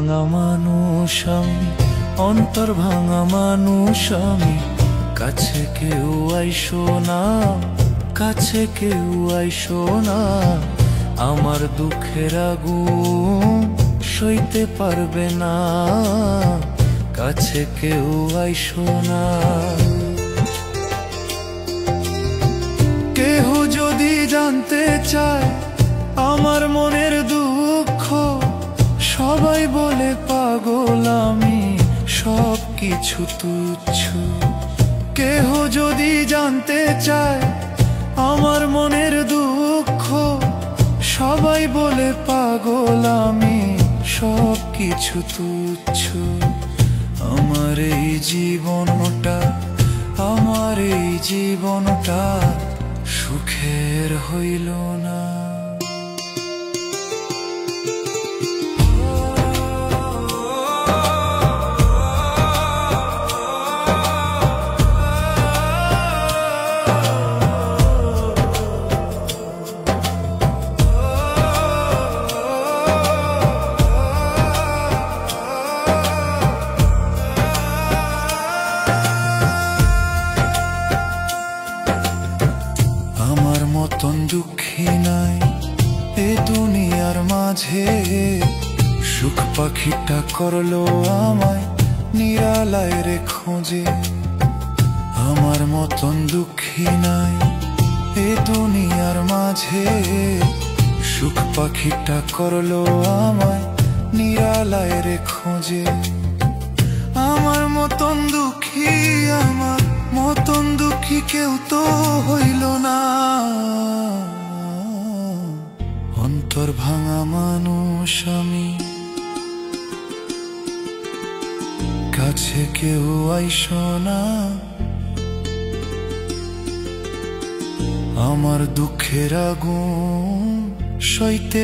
ভাঙা মানুষ আমি, অন্তর ভাঙা মানুষ আমি, কাছে কেউ আইসো না, কাছে কেউ আইসো না। আমার দুঃখের আগুন সইতে পারবে না, কাছে কেউ আইসো না। কেহ যদি জানতে চায় আমার মনের দুঃখ, সবাই বলে পাগল আমি, সব কিছু তুচ্ছ। কেহ যদি জানতে চায় আমার মনের দুঃখ, সবাই বলে পাগল আমি, সব কিছু তুচ্ছ। আমার এই জীবনটা, আমার এই জীবনটা সুখের হইল না। আমার মতন দুঃখী নাই এ দুনিয়ার মাঝে, সুখ পাখিটা করলো আমায় নিরালায় রে খোঁজে। আমার মতন দুঃখী নাই এ দুনিয়ার মাঝে, সুখ পাখিটা করলো আমায় নিরালায় রে খোঁজে। আমার মতন দুঃখী, আমার মতন দুঃখী কেউ তো হইল না। অন্তর ভাঙা মানুষ আমি, কাছে কেউ আইসো না। আমার দুঃখের আগুন সইতে